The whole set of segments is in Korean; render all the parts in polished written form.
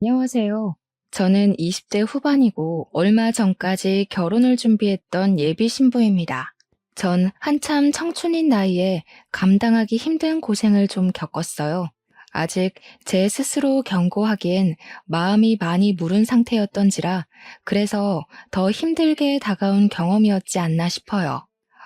안녕하세요. 저는 20대 후반이고 얼마 전까지 결혼을 준비했던 예비 신부입니다. 전 한참 청춘인 나이에 감당하기 힘든 고생을 좀 겪었어요. 아직 제 스스로 경고하기엔 마음이 많이 무른 상태였던지라 그래서 더 힘들게 다가온 경험이었지 않나 싶어요.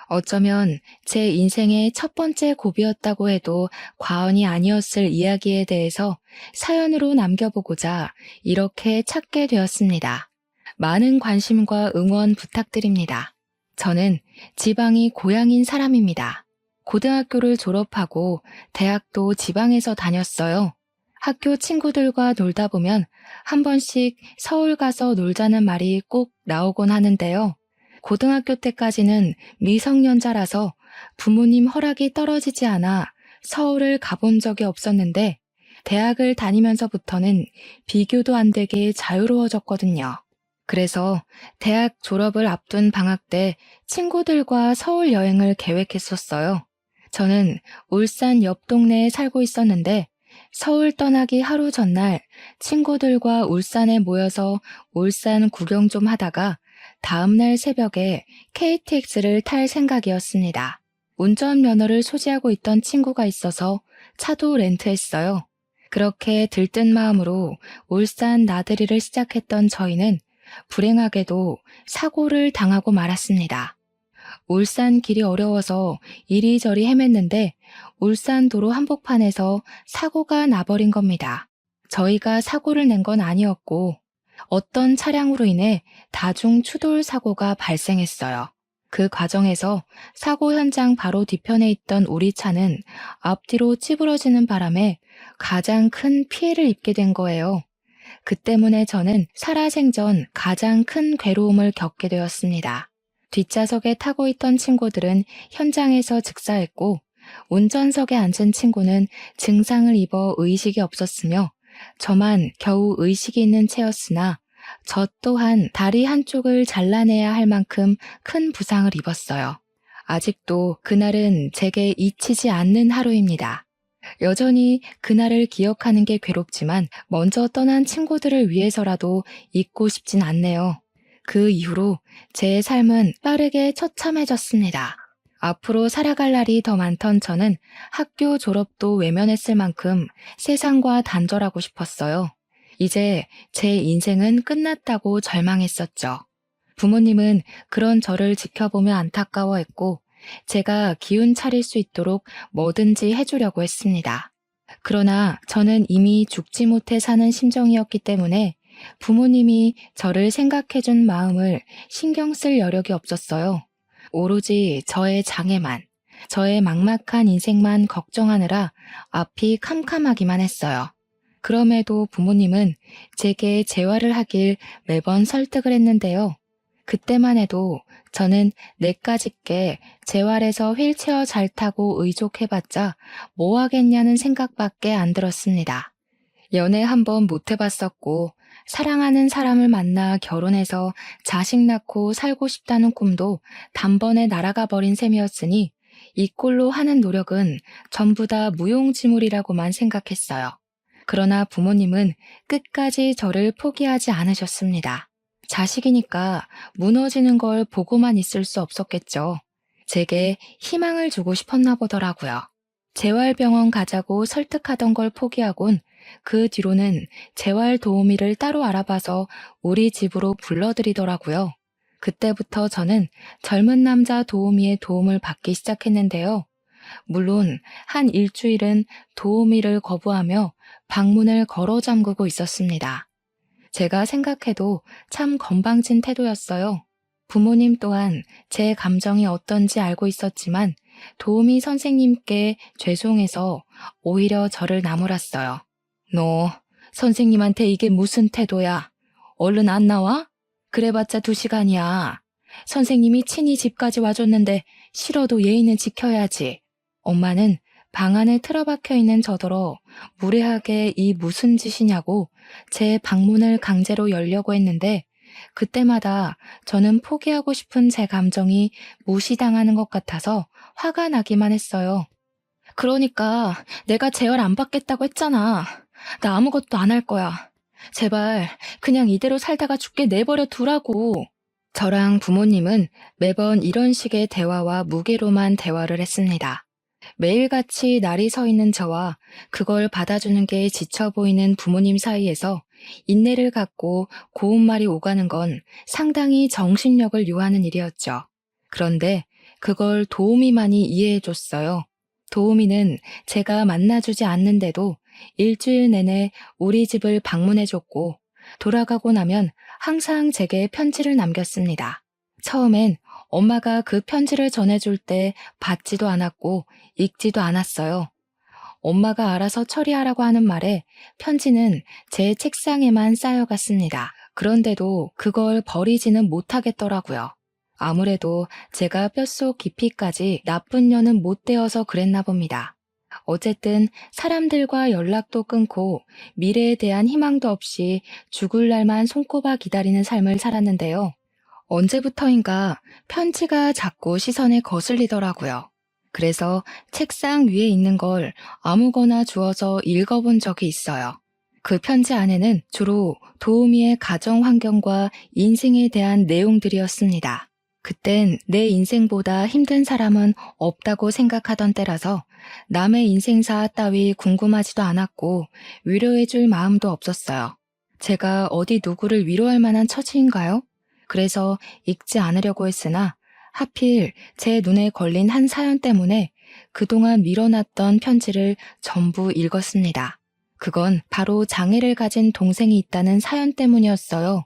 어쩌면 제 인생의 첫 번째 고비였다고 해도 과언이 아니었을 이야기에 대해서 사연으로 남겨보고자 이렇게 찾게 되었습니다. 많은 관심과 응원 부탁드립니다. 저는 지방이 고향인 사람입니다. 고등학교를 졸업하고 대학도 지방에서 다녔어요. 학교 친구들과 놀다 보면 한 번씩 서울 가서 놀자는 말이 꼭 나오곤 하는데요. 고등학교 때까지는 미성년자라서 부모님 허락이 떨어지지 않아 서울을 가본 적이 없었는데 대학을 다니면서부터는 비교도 안 되게 자유로워졌거든요. 그래서 대학 졸업을 앞둔 방학 때 친구들과 서울 여행을 계획했었어요. 저는 울산 옆 동네에 살고 있었는데 서울 떠나기 하루 전날 친구들과 울산에 모여서 울산 구경 좀 하다가 다음날 새벽에 KTX를 탈 생각이었습니다. 운전면허를 소지하고 있던 친구가 있어서 차도 렌트했어요. 그렇게 들뜬 마음으로 울산 나들이를 시작했던 저희는 불행하게도 사고를 당하고 말았습니다. 울산 길이 어려워서 이리저리 헤맸는데 울산 도로 한복판에서 사고가 나버린 겁니다. 저희가 사고를 낸 건 아니었고 어떤 차량으로 인해 다중 추돌 사고가 발생했어요. 그 과정에서 사고 현장 바로 뒤편에 있던 우리 차는 앞뒤로 찌부러지는 바람에 가장 큰 피해를 입게 된 거예요. 그 때문에 저는 살아생전 가장 큰 괴로움을 겪게 되었습니다. 뒷좌석에 타고 있던 친구들은 현장에서 즉사했고 운전석에 앉은 친구는 증상을 입어 의식이 없었으며 저만 겨우 의식이 있는 채였으나 저 또한 다리 한쪽을 잘라내야 할 만큼 큰 부상을 입었어요. 아직도 그날은 제게 잊히지 않는 하루입니다. 여전히 그날을 기억하는 게 괴롭지만 먼저 떠난 친구들을 위해서라도 잊고 싶진 않네요. 그 이후로 제 삶은 빠르게 처참해졌습니다. 앞으로 살아갈 날이 더 많던 저는 학교 졸업도 외면했을 만큼 세상과 단절하고 싶었어요. 이제 제 인생은 끝났다고 절망했었죠. 부모님은 그런 저를 지켜보며 안타까워했고 제가 기운 차릴 수 있도록 뭐든지 해주려고 했습니다. 그러나 저는 이미 죽지 못해 사는 심정이었기 때문에 부모님이 저를 생각해준 마음을 신경 쓸 여력이 없었어요. 오로지 저의 장애만, 저의 막막한 인생만 걱정하느라 앞이 캄캄하기만 했어요. 그럼에도 부모님은 제게 재활을 하길 매번 설득을 했는데요. 그때만 해도 저는 내까짓게 재활해서 휠체어 잘 타고 의족해봤자 뭐 하겠냐는 생각밖에 안 들었습니다. 연애 한 번 못 해봤었고 사랑하는 사람을 만나 결혼해서 자식 낳고 살고 싶다는 꿈도 단번에 날아가 버린 셈이었으니 이 꼴로 하는 노력은 전부 다 무용지물이라고만 생각했어요. 그러나 부모님은 끝까지 저를 포기하지 않으셨습니다. 자식이니까 무너지는 걸 보고만 있을 수 없었겠죠. 제게 희망을 주고 싶었나 보더라고요. 재활병원 가자고 설득하던 걸 포기하곤 그 뒤로는 재활 도우미를 따로 알아봐서 우리 집으로 불러들이더라고요. 그때부터 저는 젊은 남자 도우미의 도움을 받기 시작했는데요. 물론 한 일주일은 도우미를 거부하며 방문을 걸어 잠그고 있었습니다. 제가 생각해도 참 건방진 태도였어요. 부모님 또한 제 감정이 어떤지 알고 있었지만 도우미 선생님께 죄송해서 오히려 저를 나무랐어요. 너 선생님한테 이게 무슨 태도야? 얼른 안 나와? 그래봤자 2시간이야. 선생님이 친히 집까지 와줬는데 싫어도 예의는 지켜야지. 엄마는 방 안에 틀어박혀 있는 저더러 무례하게 이 무슨 짓이냐고 제 방문을 강제로 열려고 했는데 그때마다 저는 포기하고 싶은 제 감정이 무시당하는 것 같아서 화가 나기만 했어요. 그러니까 내가 재활 안 받겠다고 했잖아. 나 아무것도 안 할 거야. 제발 그냥 이대로 살다가 죽게 내버려 두라고. 저랑 부모님은 매번 이런 식의 대화와 무게로만 대화를 했습니다. 매일같이 날이 서 있는 저와 그걸 받아주는 게 지쳐 보이는 부모님 사이에서 인내를 갖고 고운 말이 오가는 건 상당히 정신력을 요하는 일이었죠. 그런데 그걸 도우미만이 이해해줬어요. 도우미는 제가 만나주지 않는데도 일주일 내내 우리 집을 방문해줬고 돌아가고 나면 항상 제게 편지를 남겼습니다. 처음엔 엄마가 그 편지를 전해줄 때 받지도 않았고 읽지도 않았어요. 엄마가 알아서 처리하라고 하는 말에 편지는 제 책상에만 쌓여갔습니다. 그런데도 그걸 버리지는 못하겠더라고요. 아무래도 제가 뼛속 깊이까지 나쁜 년은 못 되어서 그랬나 봅니다. 어쨌든 사람들과 연락도 끊고 미래에 대한 희망도 없이 죽을 날만 손꼽아 기다리는 삶을 살았는데요. 언제부터인가 편지가 자꾸 시선에 거슬리더라고요. 그래서 책상 위에 있는 걸 아무거나 주워서 읽어본 적이 있어요. 그 편지 안에는 주로 도우미의 가정 환경과 인생에 대한 내용들이었습니다. 그땐 내 인생보다 힘든 사람은 없다고 생각하던 때라서 남의 인생사 따위 궁금하지도 않았고 위로해줄 마음도 없었어요. 제가 어디 누구를 위로할 만한 처지인가요? 그래서 읽지 않으려고 했으나 하필 제 눈에 걸린 한 사연 때문에 그동안 밀어놨던 편지를 전부 읽었습니다. 그건 바로 장애를 가진 동생이 있다는 사연 때문이었어요.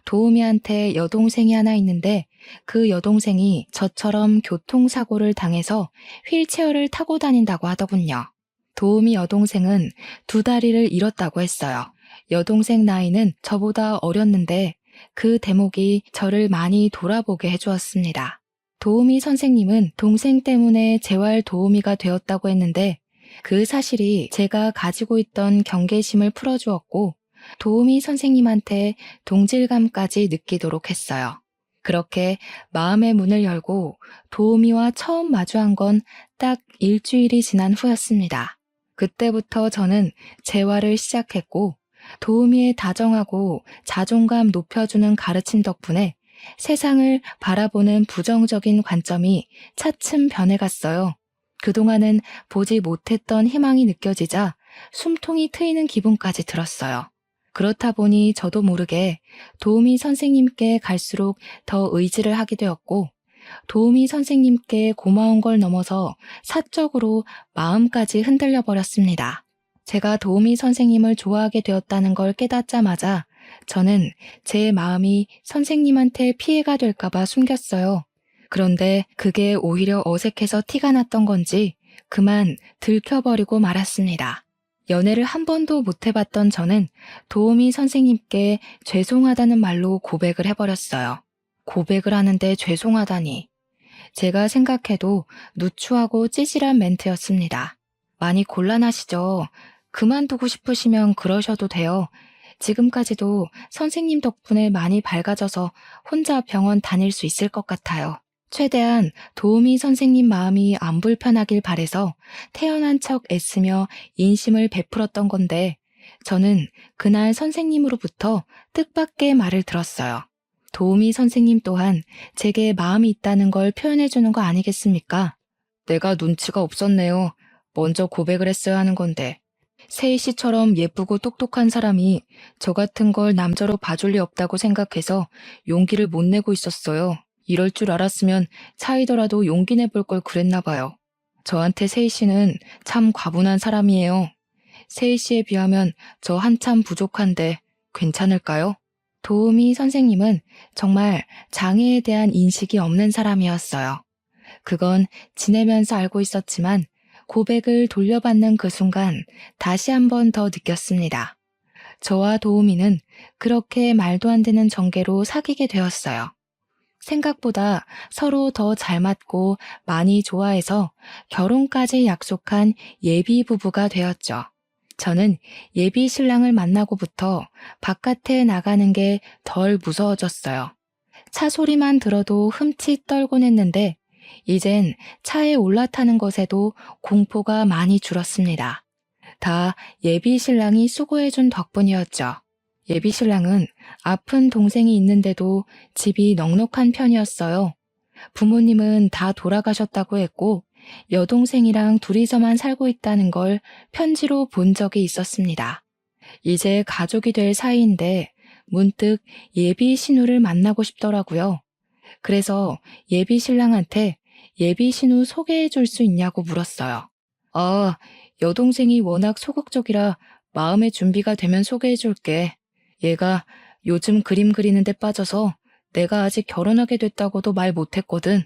도우미한테 여동생이 하나 있는데 그 여동생이 저처럼 교통사고를 당해서 휠체어를 타고 다닌다고 하더군요. 도우미 여동생은 두 다리를 잃었다고 했어요. 여동생 나이는 저보다 어렸는데 그 대목이 저를 많이 돌아보게 해주었습니다. 도우미 선생님은 동생 때문에 재활 도우미가 되었다고 했는데 그 사실이 제가 가지고 있던 경계심을 풀어주었고 도우미 선생님한테 동질감까지 느끼도록 했어요. 그렇게 마음의 문을 열고 도우미와 처음 마주한 건 딱 일주일이 지난 후였습니다. 그때부터 저는 재활을 시작했고 도우미의 다정하고 자존감 높여주는 가르침 덕분에 세상을 바라보는 부정적인 관점이 차츰 변해갔어요. 그동안은 보지 못했던 희망이 느껴지자 숨통이 트이는 기분까지 들었어요. 그렇다 보니 저도 모르게 도우미 선생님께 갈수록 더 의지를 하게 되었고 도우미 선생님께 고마운 걸 넘어서 사적으로 마음까지 흔들려 버렸습니다. 제가 도우미 선생님을 좋아하게 되었다는 걸 깨닫자마자 저는 제 마음이 선생님한테 피해가 될까봐 숨겼어요. 그런데 그게 오히려 어색해서 티가 났던 건지 그만 들켜버리고 말았습니다. 연애를 한 번도 못 해봤던 저는 도우미 선생님께 죄송하다는 말로 고백을 해버렸어요. 고백을 하는데 죄송하다니. 제가 생각해도 누추하고 찌질한 멘트였습니다. 많이 곤란하시죠? 그만두고 싶으시면 그러셔도 돼요. 지금까지도 선생님 덕분에 많이 밝아져서 혼자 병원 다닐 수 있을 것 같아요. 최대한 도우미 선생님 마음이 안 불편하길 바래서 태어난 척 애쓰며 인심을 베풀었던 건데 저는 그날 선생님으로부터 뜻밖의 말을 들었어요. 도우미 선생님 또한 제게 마음이 있다는 걸 표현해주는 거 아니겠습니까? 내가 눈치가 없었네요. 먼저 고백을 했어야 하는 건데. 세희 씨처럼 예쁘고 똑똑한 사람이 저 같은 걸 남자로 봐줄 리 없다고 생각해서 용기를 못 내고 있었어요. 이럴 줄 알았으면 차이더라도 용기 내볼 걸 그랬나 봐요. 저한테 세희 씨는 참 과분한 사람이에요. 세희 씨에 비하면 저 한참 부족한데 괜찮을까요? 도우미 선생님은 정말 장애에 대한 인식이 없는 사람이었어요. 그건 지내면서 알고 있었지만 고백을 돌려받는 그 순간 다시 한 번 더 느꼈습니다. 저와 도우미는 그렇게 말도 안 되는 전개로 사귀게 되었어요. 생각보다 서로 더 잘 맞고 많이 좋아해서 결혼까지 약속한 예비 부부가 되었죠. 저는 예비 신랑을 만나고부터 바깥에 나가는 게 덜 무서워졌어요. 차 소리만 들어도 흠칫 떨곤 했는데 이젠 차에 올라타는 것에도 공포가 많이 줄었습니다. 다 예비 신랑이 수고해준 덕분이었죠. 예비신랑은 아픈 동생이 있는데도 집이 넉넉한 편이었어요. 부모님은 다 돌아가셨다고 했고 여동생이랑 둘이서만 살고 있다는 걸 편지로 본 적이 있었습니다. 이제 가족이 될 사이인데 문득 예비 신우를 만나고 싶더라고요. 그래서 예비 신랑한테 예비 신우 소개해 줄 수 있냐고 물었어요. 아, 여동생이 워낙 소극적이라 마음의 준비가 되면 소개해 줄게. 얘가 요즘 그림 그리는 데 빠져서 내가 아직 결혼하게 됐다고도 말 못했거든.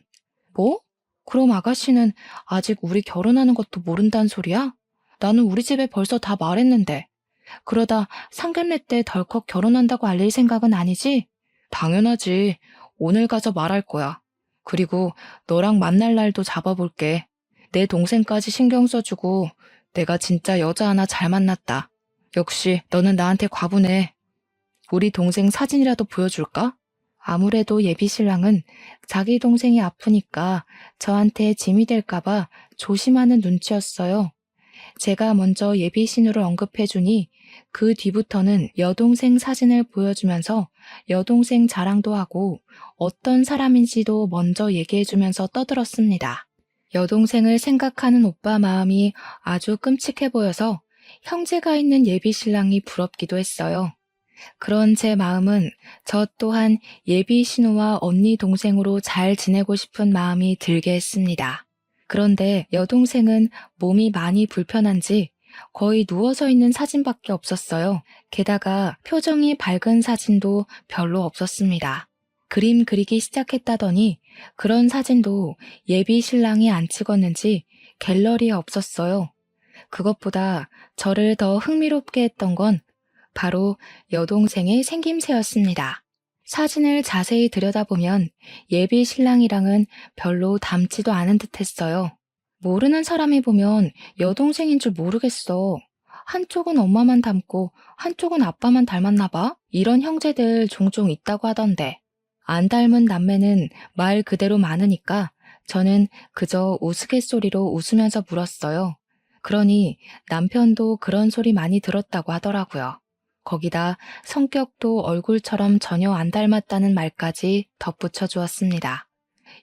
뭐? 그럼 아가씨는 아직 우리 결혼하는 것도 모른다는 소리야? 나는 우리 집에 벌써 다 말했는데. 그러다 상견례 때 덜컥 결혼한다고 알릴 생각은 아니지? 당연하지. 오늘 가서 말할 거야. 그리고 너랑 만날 날도 잡아볼게. 내 동생까지 신경 써주고 내가 진짜 여자 하나 잘 만났다. 역시 너는 나한테 과분해. 우리 동생 사진이라도 보여줄까? 아무래도 예비 신랑은 자기 동생이 아프니까 저한테 짐이 될까봐 조심하는 눈치였어요. 제가 먼저 예비 신우를 언급해주니 그 뒤부터는 여동생 사진을 보여주면서 여동생 자랑도 하고 어떤 사람인지도 먼저 얘기해주면서 떠들었습니다. 여동생을 생각하는 오빠 마음이 아주 끔찍해 보여서 형제가 있는 예비 신랑이 부럽기도 했어요. 그런 제 마음은 저 또한 예비 신우와 언니 동생으로 잘 지내고 싶은 마음이 들게 했습니다. 그런데 여동생은 몸이 많이 불편한지 거의 누워서 있는 사진밖에 없었어요. 게다가 표정이 밝은 사진도 별로 없었습니다. 그림 그리기 시작했다더니 그런 사진도 예비 신랑이 안 찍었는지 갤러리에 없었어요. 그것보다 저를 더 흥미롭게 했던 건 바로 여동생의 생김새였습니다. 사진을 자세히 들여다보면 예비 신랑이랑은 별로 닮지도 않은 듯 했어요. 모르는 사람이 보면 여동생인 줄 모르겠어. 한쪽은 엄마만 닮고 한쪽은 아빠만 닮았나 봐? 이런 형제들 종종 있다고 하던데. 안 닮은 남매는 말 그대로 많으니까 저는 그저 우스갯소리로 웃으면서 물었어요. 그러니 남편도 그런 소리 많이 들었다고 하더라고요. 거기다 성격도 얼굴처럼 전혀 안 닮았다는 말까지 덧붙여 주었습니다.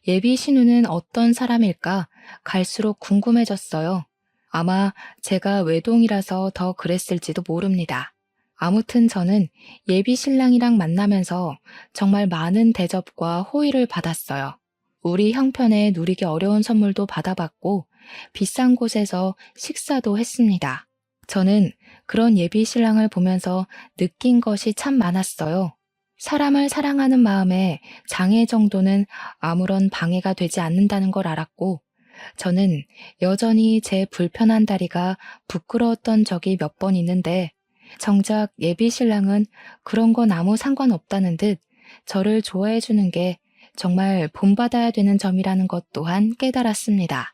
예비 신우는 어떤 사람일까 갈수록 궁금해졌어요. 아마 제가 외동이라서 더 그랬을지도 모릅니다. 아무튼 저는 예비 신랑이랑 만나면서 정말 많은 대접과 호의를 받았어요. 우리 형편에 누리기 어려운 선물도 받아봤고 비싼 곳에서 식사도 했습니다. 저는 그런 예비 신랑을 보면서 느낀 것이 참 많았어요. 사람을 사랑하는 마음에 장애 정도는 아무런 방해가 되지 않는다는 걸 알았고, 저는 여전히 제 불편한 다리가 부끄러웠던 적이 몇 번 있는데, 정작 예비 신랑은 그런 건 아무 상관없다는 듯 저를 좋아해 주는 게 정말 본받아야 되는 점이라는 것 또한 깨달았습니다.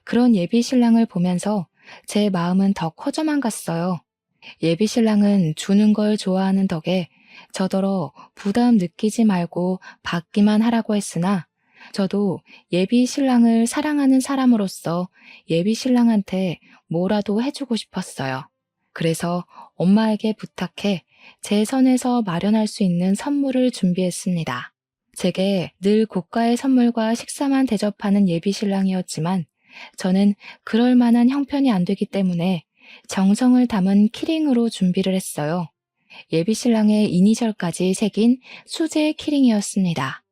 그런 예비 신랑을 보면서 제 마음은 더 커져만 갔어요. 예비 신랑은 주는 걸 좋아하는 덕에 저더러 부담 느끼지 말고 받기만 하라고 했으나 저도 예비 신랑을 사랑하는 사람으로서 예비 신랑한테 뭐라도 해주고 싶었어요. 그래서 엄마에게 부탁해 제 선에서 마련할 수 있는 선물을 준비했습니다. 제게 늘 고가의 선물과 식사만 대접하는 예비 신랑이었지만 저는 그럴 만한 형편이 안 되기 때문에 정성을 담은 키링으로 준비를 했어요. 예비 신랑의 이니셜까지 새긴 수제 키링이었습니다.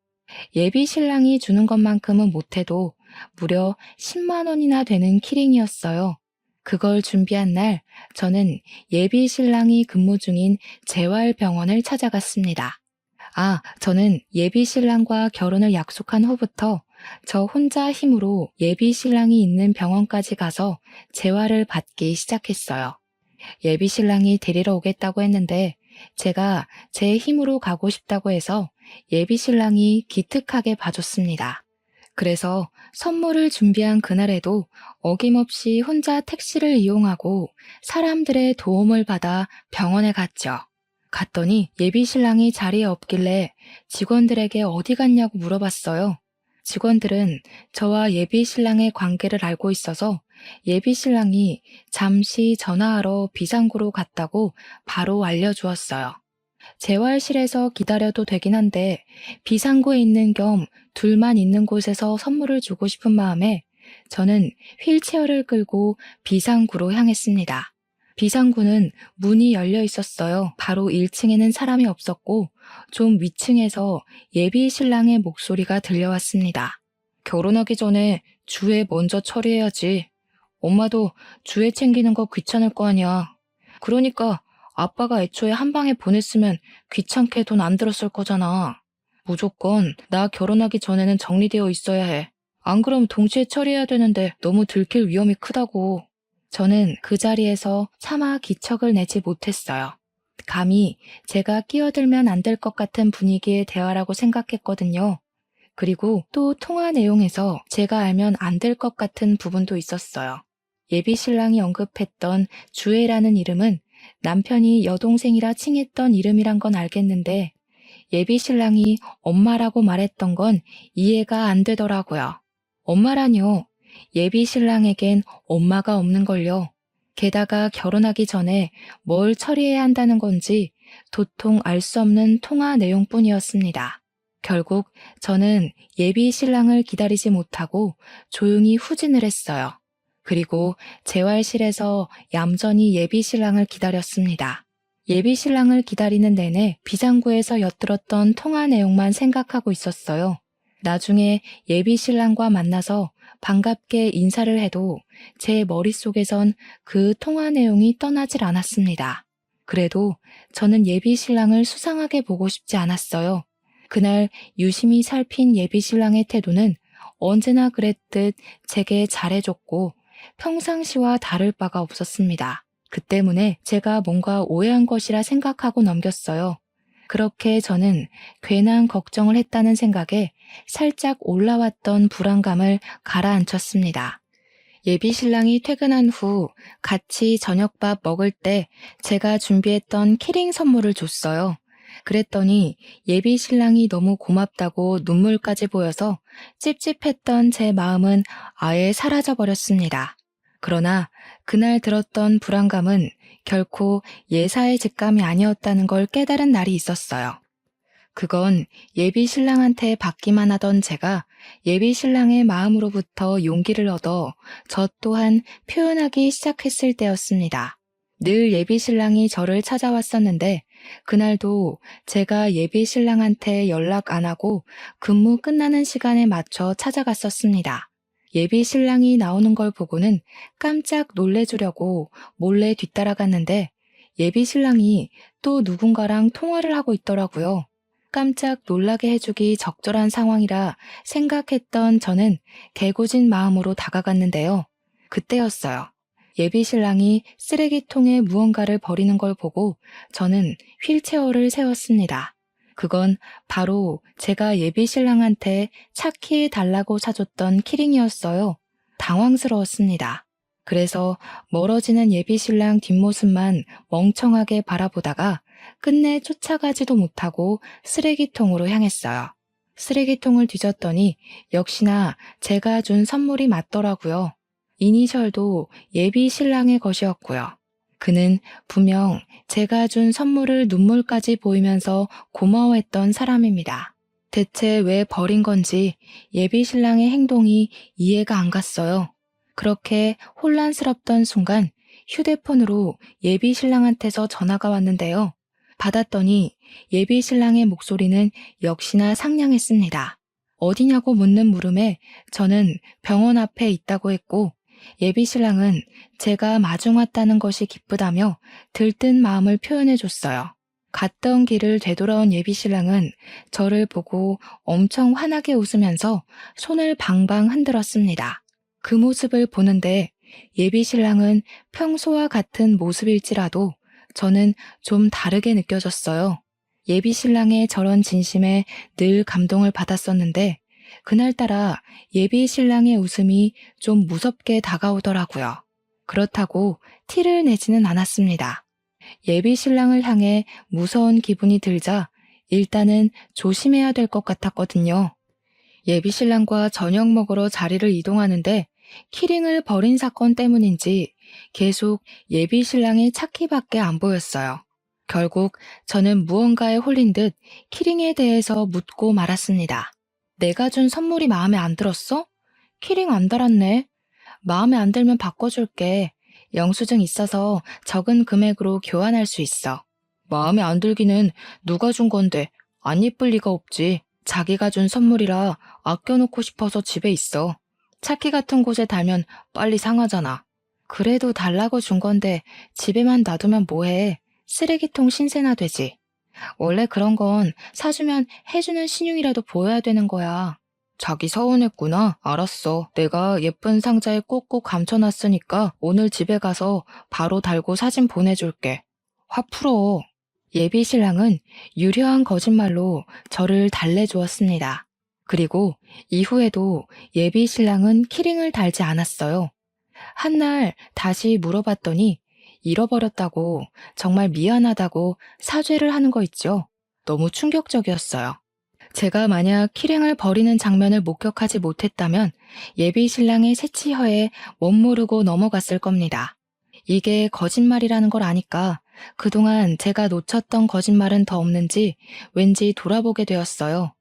예비 신랑이 주는 것만큼은 못해도 무려 10만 원이나 되는 키링이었어요. 그걸 준비한 날 저는 예비 신랑이 근무 중인 재활병원을 찾아갔습니다. 저는 예비 신랑과 결혼을 약속한 후부터 저 혼자 힘으로 예비 신랑이 있는 병원까지 가서 재활을 받기 시작했어요. 예비 신랑이 데리러 오겠다고 했는데 제가 제 힘으로 가고 싶다고 해서 예비 신랑이 기특하게 봐줬습니다. 그래서 선물을 준비한 그날에도 어김없이 혼자 택시를 이용하고 사람들의 도움을 받아 병원에 갔죠. 갔더니 예비 신랑이 자리에 없길래 직원들에게 어디 갔냐고 물어봤어요. 직원들은 저와 예비 신랑의 관계를 알고 있어서 예비 신랑이 잠시 전화하러 비상구로 갔다고 바로 알려주었어요. 재활실에서 기다려도 되긴 한데 비상구에 있는 겸 둘만 있는 곳에서 선물을 주고 싶은 마음에 저는 휠체어를 끌고 비상구로 향했습니다. 비상구는 문이 열려 있었어요. 바로 1층에는 사람이 없었고 좀 위층에서 예비 신랑의 목소리가 들려왔습니다. 결혼하기 전에 주애 먼저 처리해야지. 엄마도 주애 챙기는 거 귀찮을 거 아니야. 그러니까 아빠가 애초에 한 방에 보냈으면 귀찮게 돈 안 들었을 거잖아. 무조건 나 결혼하기 전에는 정리되어 있어야 해. 안 그럼 동시에 처리해야 되는데 너무 들킬 위험이 크다고. 저는 그 자리에서 차마 기척을 내지 못했어요. 감히 제가 끼어들면 안 될 것 같은 분위기의 대화라고 생각했거든요. 그리고 또 통화 내용에서 제가 알면 안 될 것 같은 부분도 있었어요. 예비 신랑이 언급했던 주애라는 이름은 남편이 여동생이라 칭했던 이름이란 건 알겠는데 예비 신랑이 엄마라고 말했던 건 이해가 안 되더라고요. 엄마라뇨. 예비 신랑에겐 엄마가 없는걸요. 게다가 결혼하기 전에 뭘 처리해야 한다는 건지 도통 알 수 없는 통화 내용뿐이었습니다. 결국 저는 예비 신랑을 기다리지 못하고 조용히 후진을 했어요. 그리고 재활실에서 얌전히 예비 신랑을 기다렸습니다. 예비 신랑을 기다리는 내내 비상구에서 엿들었던 통화 내용만 생각하고 있었어요. 나중에 예비 신랑과 만나서 반갑게 인사를 해도 제 머릿속에선 그 통화 내용이 떠나질 않았습니다. 그래도 저는 예비 신랑을 수상하게 보고 싶지 않았어요. 그날 유심히 살핀 예비 신랑의 태도는 언제나 그랬듯 제게 잘해줬고 평상시와 다를 바가 없었습니다. 그 때문에 제가 뭔가 오해한 것이라 생각하고 넘겼어요. 그렇게 저는 괜한 걱정을 했다는 생각에 살짝 올라왔던 불안감을 가라앉혔습니다. 예비 신랑이 퇴근한 후 같이 저녁밥 먹을 때 제가 준비했던 키링 선물을 줬어요. 그랬더니 예비 신랑이 너무 고맙다고 눈물까지 보여서 찝찝했던 제 마음은 아예 사라져버렸습니다. 그러나 그날 들었던 불안감은 결코 예사의 직감이 아니었다는 걸 깨달은 날이 있었어요. 그건 예비 신랑한테 받기만 하던 제가 예비 신랑의 마음으로부터 용기를 얻어 저 또한 표현하기 시작했을 때였습니다. 늘 예비 신랑이 저를 찾아왔었는데 그날도 제가 예비 신랑한테 연락 안 하고 근무 끝나는 시간에 맞춰 찾아갔었습니다. 예비 신랑이 나오는 걸 보고는 깜짝 놀래주려고 몰래 뒤따라갔는데 예비 신랑이 또 누군가랑 통화를 하고 있더라고요. 깜짝 놀라게 해주기 적절한 상황이라 생각했던 저는 개고진 마음으로 다가갔는데요. 그때였어요. 예비 신랑이 쓰레기통에 무언가를 버리는 걸 보고 저는 휠체어를 세웠습니다. 그건 바로 제가 예비 신랑한테 차키해 달라고 사줬던 키링이었어요. 당황스러웠습니다. 그래서 멀어지는 예비 신랑 뒷모습만 멍청하게 바라보다가 끝내 쫓아가지도 못하고 쓰레기통으로 향했어요. 쓰레기통을 뒤졌더니 역시나 제가 준 선물이 맞더라고요. 이니셜도 예비 신랑의 것이었고요. 그는 분명 제가 준 선물을 눈물까지 보이면서 고마워했던 사람입니다. 대체 왜 버린 건지 예비 신랑의 행동이 이해가 안 갔어요. 그렇게 혼란스럽던 순간 휴대폰으로 예비 신랑한테서 전화가 왔는데요. 받았더니 예비 신랑의 목소리는 역시나 상냥했습니다. 어디냐고 묻는 물음에 저는 병원 앞에 있다고 했고 예비 신랑은 제가 마중 왔다는 것이 기쁘다며 들뜬 마음을 표현해줬어요. 갔던 길을 되돌아온 예비 신랑은 저를 보고 엄청 환하게 웃으면서 손을 방방 흔들었습니다. 그 모습을 보는데 예비 신랑은 평소와 같은 모습일지라도 저는 좀 다르게 느껴졌어요. 예비 신랑의 저런 진심에 늘 감동을 받았었는데 그날따라 예비 신랑의 웃음이 좀 무섭게 다가오더라고요. 그렇다고 티를 내지는 않았습니다. 예비 신랑을 향해 무서운 기분이 들자 일단은 조심해야 될 것 같았거든요. 예비 신랑과 저녁 먹으러 자리를 이동하는데 키링을 버린 사건 때문인지 계속 예비 신랑의 차키밖에 안 보였어요. 결국 저는 무언가에 홀린 듯 키링에 대해서 묻고 말았습니다. 내가 준 선물이 마음에 안 들었어? 키링 안 달았네. 마음에 안 들면 바꿔줄게. 영수증 있어서 적은 금액으로 교환할 수 있어. 마음에 안 들기는 누가 준 건데 안 예쁠 리가 없지. 자기가 준 선물이라 아껴놓고 싶어서 집에 있어. 차키 같은 곳에 달면 빨리 상하잖아. 그래도 달라고 준 건데 집에만 놔두면 뭐해. 쓰레기통 신세나 되지. 원래 그런 건 사주면 해주는 신용이라도 보여야 되는 거야. 자기 서운했구나. 알았어. 내가 예쁜 상자에 꼭꼭 감춰놨으니까 오늘 집에 가서 바로 달고 사진 보내줄게. 화 풀어. 예비 신랑은 유려한 거짓말로 저를 달래주었습니다. 그리고 이후에도 예비 신랑은 키링을 달지 않았어요. 한날 다시 물어봤더니 잃어버렸다고, 정말 미안하다고 사죄를 하는 거 있죠. 너무 충격적이었어요. 제가 만약 키링을 버리는 장면을 목격하지 못했다면 예비 신랑의 새치혀에 멋모르고 넘어갔을 겁니다. 이게 거짓말이라는 걸 아니까 그동안 제가 놓쳤던 거짓말은 더 없는지 왠지 돌아보게 되었어요.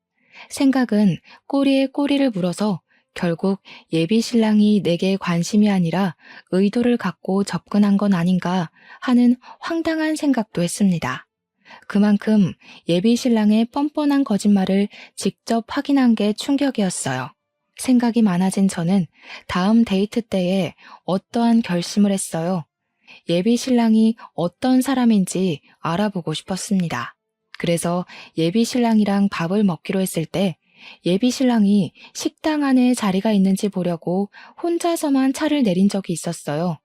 생각은 꼬리에 꼬리를 물어서 결국 예비 신랑이 내게 관심이 아니라 의도를 갖고 접근한 건 아닌가 하는 황당한 생각도 했습니다. 그만큼 예비 신랑의 뻔뻔한 거짓말을 직접 확인한 게 충격이었어요. 생각이 많아진 저는 다음 데이트 때에 어떠한 결심을 했어요. 예비 신랑이 어떤 사람인지 알아보고 싶었습니다. 그래서 예비 신랑이랑 밥을 먹기로 했을 때 예비 신랑이 식당 안에 자리가 있는지 보려고 혼자서만 차를 내린 적이 있었어요.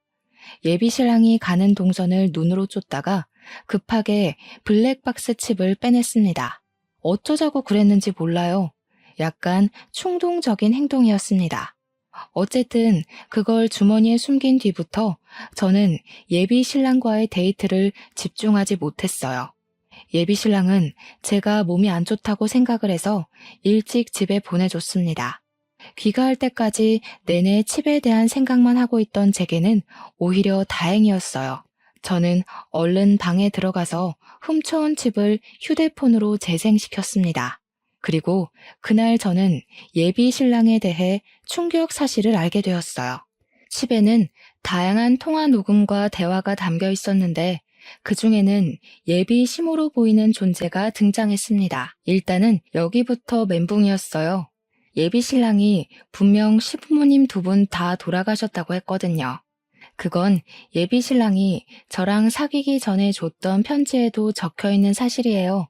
예비 신랑이 가는 동선을 눈으로 쫓다가 급하게 블랙박스 칩을 빼냈습니다. 어쩌자고 그랬는지 몰라요. 약간 충동적인 행동이었습니다. 어쨌든 그걸 주머니에 숨긴 뒤부터 저는 예비 신랑과의 데이트를 집중하지 못했어요. 예비 신랑은 제가 몸이 안 좋다고 생각을 해서 일찍 집에 보내줬습니다. 귀가할 때까지 내내 칩에 대한 생각만 하고 있던 제게는 오히려 다행이었어요. 저는 얼른 방에 들어가서 훔쳐온 칩을 휴대폰으로 재생시켰습니다. 그리고 그날 저는 예비 신랑에 대해 충격 사실을 알게 되었어요. 칩에는 다양한 통화 녹음과 대화가 담겨 있었는데 그 중에는 예비 시모로 보이는 존재가 등장했습니다. 일단은 여기부터 멘붕이었어요. 예비 신랑이 분명 시부모님 두 분 다 돌아가셨다고 했거든요. 그건 예비 신랑이 저랑 사귀기 전에 줬던 편지에도 적혀 있는 사실이에요.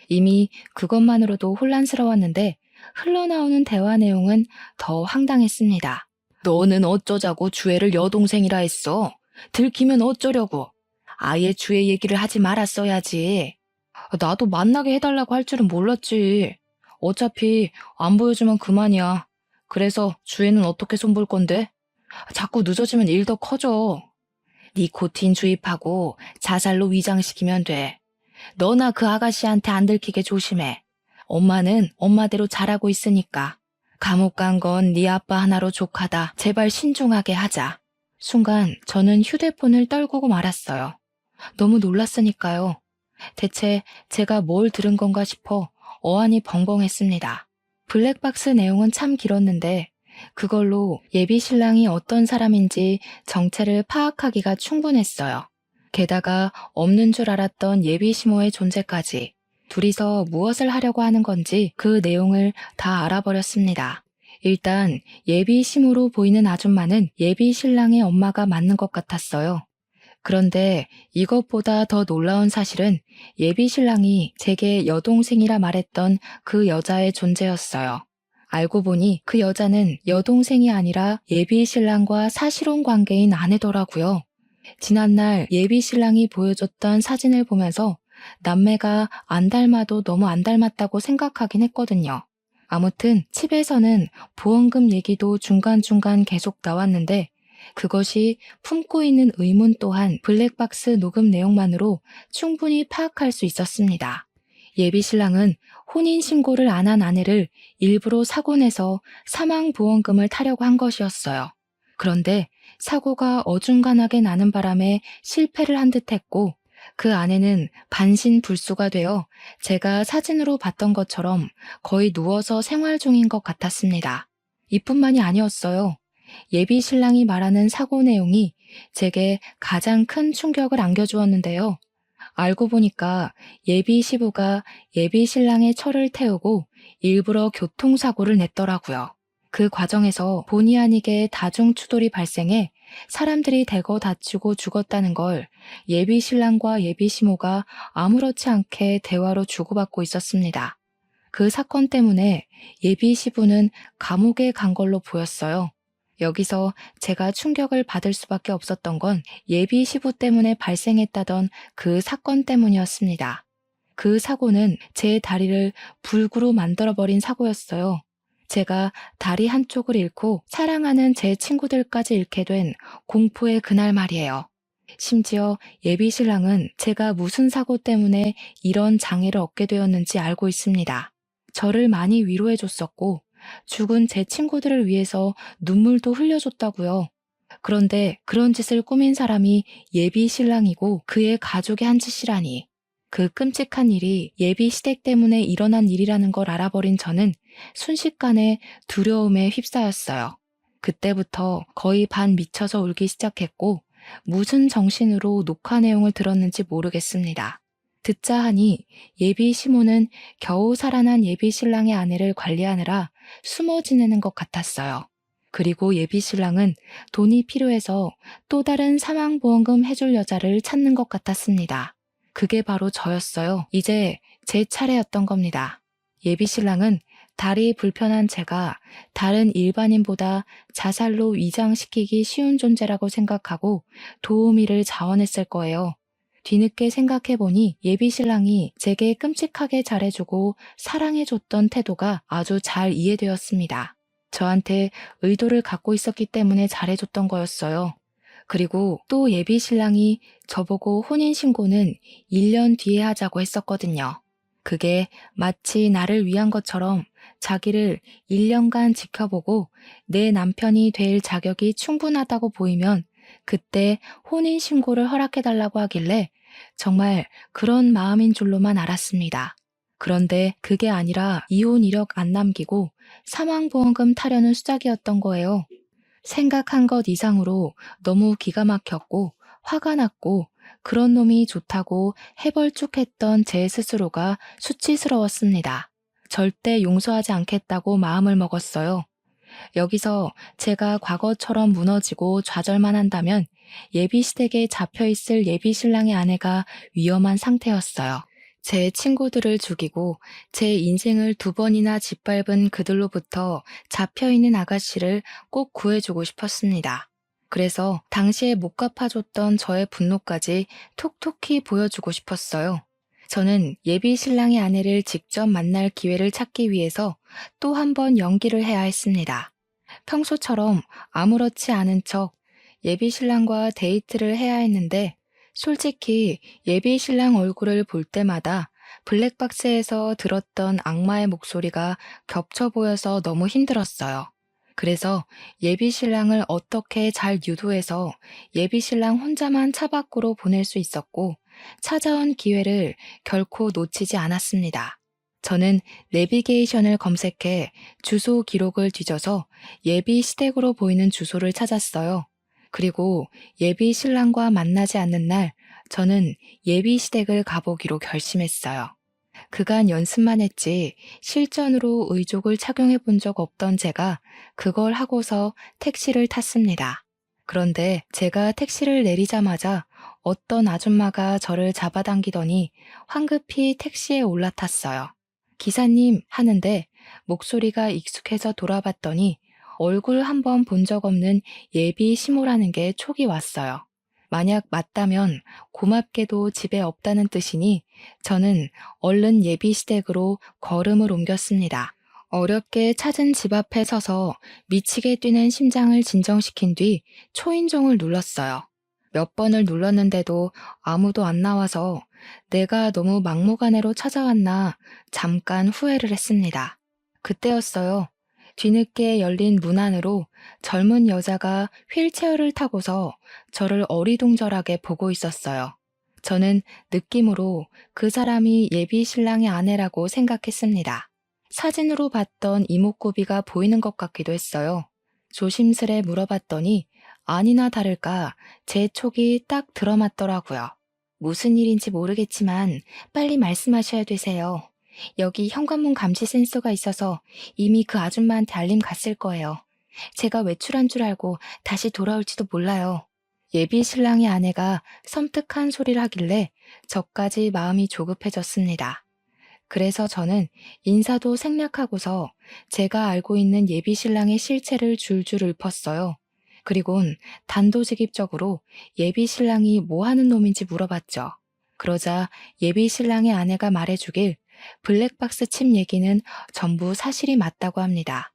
이미 그것만으로도 혼란스러웠는데 흘러나오는 대화 내용은 더 황당했습니다. 너는 어쩌자고 주애를 여동생이라 했어? 들키면 어쩌려고? 아예 주애 얘기를 하지 말았어야지. 나도 만나게 해달라고 할 줄은 몰랐지. 어차피 안 보여주면 그만이야. 그래서 주애는 어떻게 손볼 건데? 자꾸 늦어지면 일 더 커져. 니코틴 주입하고 자살로 위장시키면 돼. 너나 그 아가씨한테 안 들키게 조심해. 엄마는 엄마대로 잘하고 있으니까. 감옥 간 건 네 아빠 하나로 족하다. 제발 신중하게 하자. 순간 저는 휴대폰을 떨구고 말았어요. 너무 놀랐으니까요. 대체 제가 뭘 들은 건가 싶어 어안이 벙벙했습니다. 블랙박스 내용은 참 길었는데 그걸로 예비 신랑이 어떤 사람인지 정체를 파악하기가 충분했어요. 게다가 없는 줄 알았던 예비 시모의 존재까지 둘이서 무엇을 하려고 하는 건지 그 내용을 다 알아버렸습니다. 일단 예비 시모로 보이는 아줌마는 예비 신랑의 엄마가 맞는 것 같았어요. 그런데 이것보다 더 놀라운 사실은 예비 신랑이 제게 여동생이라 말했던 그 여자의 존재였어요. 알고 보니 그 여자는 여동생이 아니라 예비 신랑과 사실혼 관계인 아내더라고요. 지난날 예비 신랑이 보여줬던 사진을 보면서 남매가 안 닮아도 너무 안 닮았다고 생각하긴 했거든요. 아무튼 칩에서는 보험금 얘기도 중간중간 계속 나왔는데 그것이 품고 있는 의문 또한 블랙박스 녹음 내용만으로 충분히 파악할 수 있었습니다. 예비 신랑은 혼인신고를 안 한 아내를 일부러 사고 내서 사망보험금을 타려고 한 것이었어요. 그런데 사고가 어중간하게 나는 바람에 실패를 한 듯 했고 그 안에는 반신불수가 되어 제가 사진으로 봤던 것처럼 거의 누워서 생활 중인 것 같았습니다. 이뿐만이 아니었어요. 예비 신랑이 말하는 사고 내용이 제게 가장 큰 충격을 안겨주었는데요. 알고 보니까 예비 시부가 예비 신랑의 철을 태우고 일부러 교통사고를 냈더라고요. 그 과정에서 본의 아니게 다중추돌이 발생해 사람들이 대거 다치고 죽었다는 걸 예비 신랑과 예비 시모가 아무렇지 않게 대화로 주고받고 있었습니다. 그 사건 때문에 예비 시부는 감옥에 간 걸로 보였어요. 여기서 제가 충격을 받을 수밖에 없었던 건 예비 시부 때문에 발생했다던 그 사건 때문이었습니다. 그 사고는 제 다리를 불구로 만들어버린 사고였어요. 제가 다리 한쪽을 잃고 사랑하는 제 친구들까지 잃게 된 공포의 그날 말이에요. 심지어 예비 신랑은 제가 무슨 사고 때문에 이런 장애를 얻게 되었는지 알고 있습니다. 저를 많이 위로해줬었고 죽은 제 친구들을 위해서 눈물도 흘려줬다고요. 그런데 그런 짓을 꾸민 사람이 예비 신랑이고 그의 가족이 한 짓이라니. 그 끔찍한 일이 예비 시댁 때문에 일어난 일이라는 걸 알아버린 저는 순식간에 두려움에 휩싸였어요. 그때부터 거의 반 미쳐서 울기 시작했고 무슨 정신으로 녹화 내용을 들었는지 모르겠습니다. 듣자 하니 예비 시모는 겨우 살아난 예비 신랑의 아내를 관리하느라 숨어 지내는 것 같았어요. 그리고 예비 신랑은 돈이 필요해서 또 다른 사망보험금 해줄 여자를 찾는 것 같았습니다. 그게 바로 저였어요. 이제 제 차례였던 겁니다. 예비 신랑은 다리 불편한 제가 다른 일반인보다 자살로 위장시키기 쉬운 존재라고 생각하고 도우미를 자원했을 거예요. 뒤늦게 생각해보니 예비 신랑이 제게 끔찍하게 잘해주고 사랑해줬던 태도가 아주 잘 이해되었습니다. 저한테 의도를 갖고 있었기 때문에 잘해줬던 거였어요. 그리고 또 예비 신랑이 저보고 혼인신고는 1년 뒤에 하자고 했었거든요. 그게 마치 나를 위한 것처럼 자기를 1년간 지켜보고 내 남편이 될 자격이 충분하다고 보이면 그때 혼인신고를 허락해달라고 하길래 정말 그런 마음인 줄로만 알았습니다. 그런데 그게 아니라 이혼 이력 안 남기고 사망보험금 타려는 수작이었던 거예요. 생각한 것 이상으로 너무 기가 막혔고 화가 났고 그런 놈이 좋다고 해벌쭉했던 제 스스로가 수치스러웠습니다. 절대 용서하지 않겠다고 마음을 먹었어요. 여기서 제가 과거처럼 무너지고 좌절만 한다면 예비 시댁에 잡혀있을 예비 신랑의 아내가 위험한 상태였어요. 제 친구들을 죽이고 제 인생을 2번이나 짓밟은 그들로부터 잡혀있는 아가씨를 꼭 구해주고 싶었습니다. 그래서 당시에 못 갚아줬던 저의 분노까지 톡톡히 보여주고 싶었어요. 저는 예비 신랑의 아내를 직접 만날 기회를 찾기 위해서 또 한 번 연기를 해야 했습니다. 평소처럼 아무렇지 않은 척 예비 신랑과 데이트를 해야 했는데 솔직히 예비 신랑 얼굴을 볼 때마다 블랙박스에서 들었던 악마의 목소리가 겹쳐 보여서 너무 힘들었어요. 그래서 예비 신랑을 어떻게 잘 유도해서 예비 신랑 혼자만 차 밖으로 보낼 수 있었고 찾아온 기회를 결코 놓치지 않았습니다. 저는 내비게이션을 검색해 주소 기록을 뒤져서 예비 시댁으로 보이는 주소를 찾았어요. 그리고 예비 신랑과 만나지 않는 날 저는 예비 시댁을 가보기로 결심했어요. 그간 연습만 했지 실전으로 의족을 착용해 본 적 없던 제가 그걸 하고서 택시를 탔습니다. 그런데 제가 택시를 내리자마자 어떤 아줌마가 저를 잡아당기더니 황급히 택시에 올라탔어요. 기사님 하는데 목소리가 익숙해서 돌아봤더니 얼굴 한 번 본 적 없는 예비 시모라는 게 촉이 왔어요. 만약 맞다면 고맙게도 집에 없다는 뜻이니 저는 얼른 예비 시댁으로 걸음을 옮겼습니다. 어렵게 찾은 집 앞에 서서 미치게 뛰는 심장을 진정시킨 뒤 초인종을 눌렀어요. 몇 번을 눌렀는데도 아무도 안 나와서 내가 너무 막무가내로 찾아왔나 잠깐 후회를 했습니다. 그때였어요. 뒤늦게 열린 문 안으로 젊은 여자가 휠체어를 타고서 저를 어리둥절하게 보고 있었어요. 저는 느낌으로 그 사람이 예비 신랑의 아내라고 생각했습니다. 사진으로 봤던 이목구비가 보이는 것 같기도 했어요. 조심스레 물어봤더니 아니나 다를까 제 촉이 딱 들어맞더라고요. 무슨 일인지 모르겠지만 빨리 말씀하셔야 되세요. 여기 현관문 감지 센서가 있어서 이미 그 아줌마한테 알림 갔을 거예요. 제가 외출한 줄 알고 다시 돌아올지도 몰라요. 예비 신랑의 아내가 섬뜩한 소리를 하길래 저까지 마음이 조급해졌습니다. 그래서 저는 인사도 생략하고서 제가 알고 있는 예비 신랑의 실체를 줄줄 읊었어요. 그리곤 단도직입적으로 예비 신랑이 뭐 하는 놈인지 물어봤죠. 그러자 예비 신랑의 아내가 말해주길 블랙박스 칩 얘기는 전부 사실이 맞다고 합니다.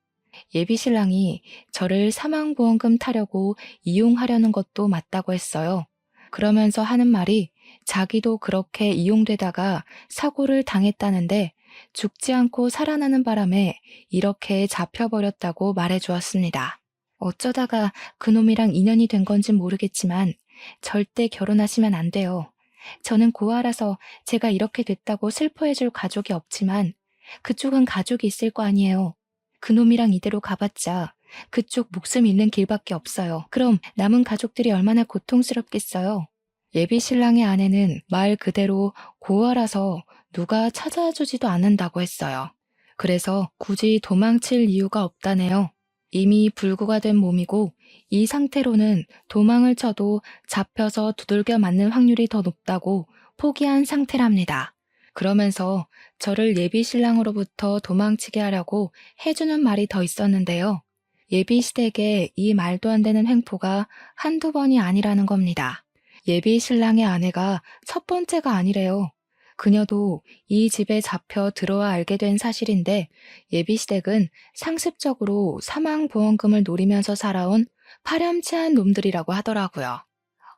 예비 신랑이 저를 사망보험금 타려고 이용하려는 것도 맞다고 했어요. 그러면서 하는 말이 자기도 그렇게 이용되다가 사고를 당했다는데 죽지 않고 살아나는 바람에 이렇게 잡혀버렸다고 말해주었습니다. 어쩌다가 그놈이랑 인연이 된 건진 모르겠지만 절대 결혼하시면 안 돼요. 저는 고아라서 제가 이렇게 됐다고 슬퍼해줄 가족이 없지만 그쪽은 가족이 있을 거 아니에요. 그놈이랑 이대로 가봤자 그쪽 목숨 잃는 길밖에 없어요. 그럼 남은 가족들이 얼마나 고통스럽겠어요. 예비 신랑의 아내는 말 그대로 고아라서 누가 찾아와 주지도 않는다고 했어요. 그래서 굳이 도망칠 이유가 없다네요. 이미 불구가 된 몸이고 이 상태로는 도망을 쳐도 잡혀서 두들겨 맞는 확률이 더 높다고 포기한 상태랍니다. 그러면서 저를 예비 신랑으로부터 도망치게 하려고 해주는 말이 더 있었는데요. 예비 시댁의 이 말도 안 되는 횡포가 한두 번이 아니라는 겁니다. 예비 신랑의 아내가 첫 번째가 아니래요. 그녀도 이 집에 잡혀 들어와 알게 된 사실인데 예비 시댁은 상습적으로 사망보험금을 노리면서 살아온 파렴치한 놈들이라고 하더라고요.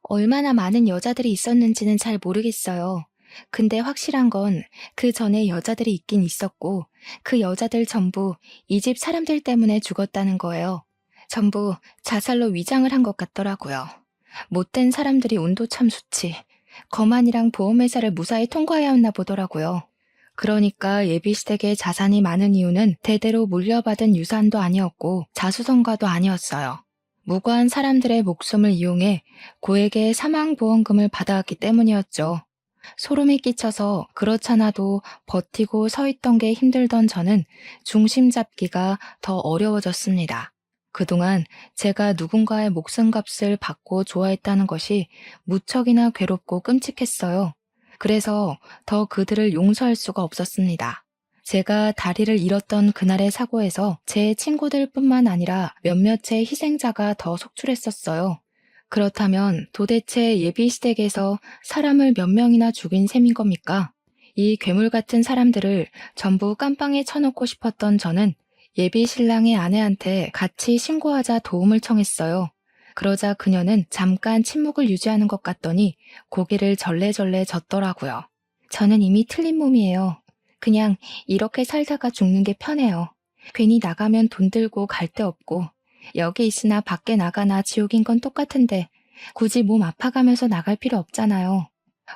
얼마나 많은 여자들이 있었는지는 잘 모르겠어요. 근데 확실한 건 그 전에 여자들이 있긴 있었고 그 여자들 전부 이 집 사람들 때문에 죽었다는 거예요. 전부 자살로 위장을 한 것 같더라고요. 못된 사람들이 운도 참 좋지. 거만이랑 보험회사를 무사히 통과해야 했나 보더라고요. 그러니까 예비시댁에 자산이 많은 이유는 대대로 물려받은 유산도 아니었고 자수성가도 아니었어요. 무고한 사람들의 목숨을 이용해 고액의 사망보험금을 받아왔기 때문이었죠. 소름이 끼쳐서 그렇잖아도 버티고 서 있던 게 힘들던 저는 중심 잡기가 더 어려워졌습니다. 그동안 제가 누군가의 목숨값을 받고 좋아했다는 것이 무척이나 괴롭고 끔찍했어요. 그래서 더 그들을 용서할 수가 없었습니다. 제가 다리를 잃었던 그날의 사고에서 제 친구들뿐만 아니라 몇몇의 희생자가 더 속출했었어요. 그렇다면 도대체 예비시댁에서 사람을 몇 명이나 죽인 셈인 겁니까? 이 괴물 같은 사람들을 전부 깜빵에 쳐놓고 싶었던 저는 예비 신랑의 아내한테 같이 신고하자 도움을 청했어요. 그러자 그녀는 잠깐 침묵을 유지하는 것 같더니 고개를 절레절레 젓더라고요. 저는 이미 틀린 몸이에요. 그냥 이렇게 살다가 죽는 게 편해요. 괜히 나가면 돈 들고 갈 데 없고 여기 있으나 밖에 나가나 지옥인 건 똑같은데 굳이 몸 아파가면서 나갈 필요 없잖아요.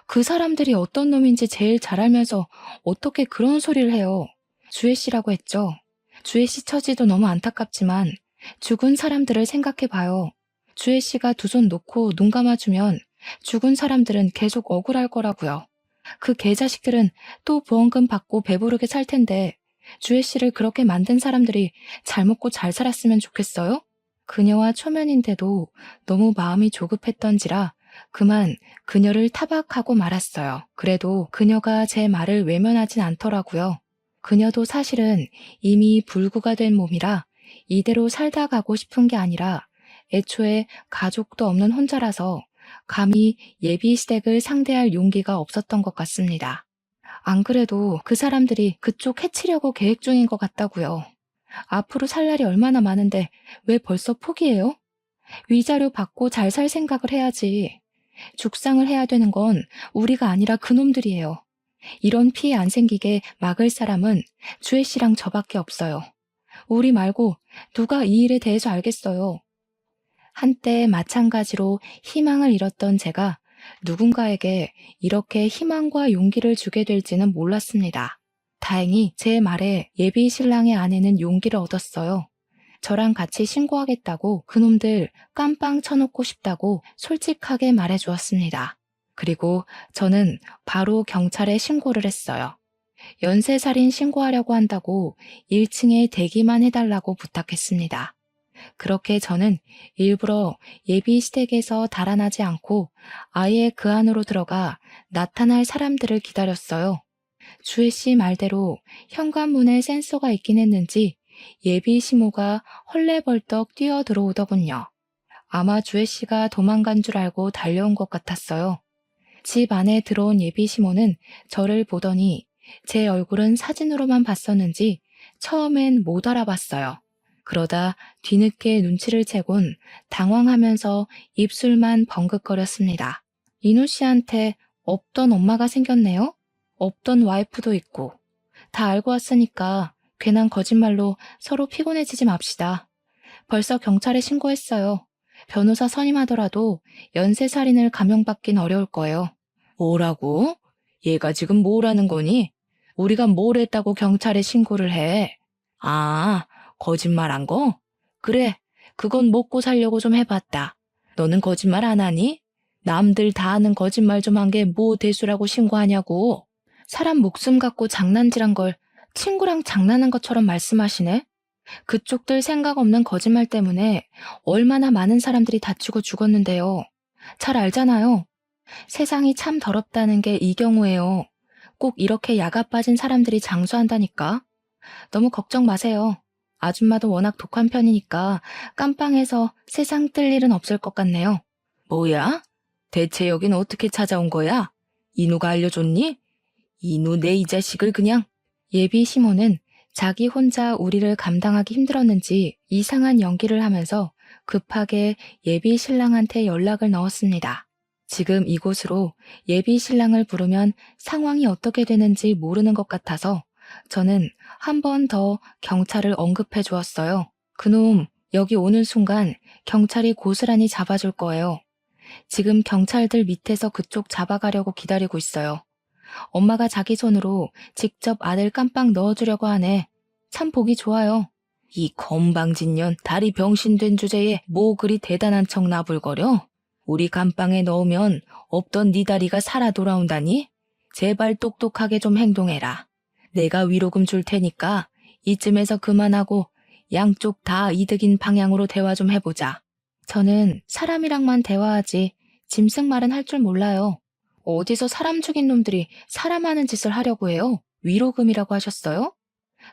그 사람들이 어떤 놈인지 제일 잘 알면서 어떻게 그런 소리를 해요. 주혜 씨라고 했죠. 주혜 씨 처지도 너무 안타깝지만 죽은 사람들을 생각해봐요. 주혜 씨가 두 손 놓고 눈 감아주면 죽은 사람들은 계속 억울할 거라고요. 그 개자식들은 또 보험금 받고 배부르게 살 텐데 주혜 씨를 그렇게 만든 사람들이 잘 먹고 잘 살았으면 좋겠어요? 그녀와 초면인데도 너무 마음이 조급했던지라 그만 그녀를 타박하고 말았어요. 그래도 그녀가 제 말을 외면하진 않더라고요. 그녀도 사실은 이미 불구가 된 몸이라 이대로 살다 가고 싶은 게 아니라 애초에 가족도 없는 혼자라서 감히 예비 시댁을 상대할 용기가 없었던 것 같습니다. 안 그래도 그 사람들이 그쪽 해치려고 계획 중인 것 같다고요. 앞으로 살 날이 얼마나 많은데 왜 벌써 포기해요? 위자료 받고 잘 살 생각을 해야지. 죽상을 해야 되는 건 우리가 아니라 그놈들이에요. 이런 피해 안 생기게 막을 사람은 주혜 씨랑 저밖에 없어요. 우리 말고 누가 이 일에 대해서 알겠어요. 한때 마찬가지로 희망을 잃었던 제가 누군가에게 이렇게 희망과 용기를 주게 될지는 몰랐습니다. 다행히 제 말에 예비 신랑의 아내는 용기를 얻었어요. 저랑 같이 신고하겠다고 그놈들 깜빵 쳐놓고 싶다고 솔직하게 말해주었습니다. 그리고 저는 바로 경찰에 신고를 했어요. 연쇄살인 신고하려고 한다고 1층에 대기만 해달라고 부탁했습니다. 그렇게 저는 일부러 예비 시댁에서 달아나지 않고 아예 그 안으로 들어가 나타날 사람들을 기다렸어요. 주혜 씨 말대로 현관문에 센서가 있긴 했는지 예비 시모가 헐레벌떡 뛰어 들어오더군요. 아마 주혜 씨가 도망간 줄 알고 달려온 것 같았어요. 집 안에 들어온 예비 시모는 저를 보더니 제 얼굴은 사진으로만 봤었는지 처음엔 못 알아봤어요. 그러다 뒤늦게 눈치를 채곤 당황하면서 입술만 벙긋거렸습니다. 인우 씨한테 없던 엄마가 생겼네요? 없던 와이프도 있고. 다 알고 왔으니까 괜한 거짓말로 서로 피곤해지지 맙시다. 벌써 경찰에 신고했어요. 변호사 선임하더라도 연쇄살인을 감형받긴 어려울 거예요. 뭐라고? 얘가 지금 뭐라는 거니? 우리가 뭘 했다고 경찰에 신고를 해? 아, 거짓말한 거? 그래, 그건 먹고 살려고 좀 해봤다. 너는 거짓말 안 하니? 남들 다 아는 거짓말 좀 한 게 뭐 대수라고 신고하냐고. 사람 목숨 갖고 장난질한 걸 친구랑 장난한 것처럼 말씀하시네? 그쪽들 생각 없는 거짓말 때문에 얼마나 많은 사람들이 다치고 죽었는데요. 잘 알잖아요. 세상이 참 더럽다는 게 이 경우예요. 꼭 이렇게 야가 빠진 사람들이 장수한다니까. 너무 걱정 마세요. 아줌마도 워낙 독한 편이니까 깜빵에서 세상 뜰 일은 없을 것 같네요. 뭐야? 대체 여긴 어떻게 찾아온 거야? 인우가 알려줬니? 인우 내 이 자식을 그냥. 예비 시모는 자기 혼자 우리를 감당하기 힘들었는지 이상한 연기를 하면서 급하게 예비 신랑한테 연락을 넣었습니다. 지금 이곳으로 예비 신랑을 부르면 상황이 어떻게 되는지 모르는 것 같아서 저는 한 번 더 경찰을 언급해 주었어요. 그놈 여기 오는 순간 경찰이 고스란히 잡아줄 거예요. 지금 경찰들 밑에서 그쪽 잡아가려고 기다리고 있어요. 엄마가 자기 손으로 직접 아들 깜빵 넣어주려고 하네. 참 보기 좋아요. 이 건방진년 다리 병신된 주제에 뭐 그리 대단한 척 나불거려? 우리 감방에 넣으면 없던 네 다리가 살아 돌아온다니? 제발 똑똑하게 좀 행동해라. 내가 위로금 줄 테니까 이쯤에서 그만하고 양쪽 다 이득인 방향으로 대화 좀 해보자. 저는 사람이랑만 대화하지 짐승말은 할 줄 몰라요. 어디서 사람 죽인 놈들이 사람 하는 짓을 하려고 해요? 위로금이라고 하셨어요?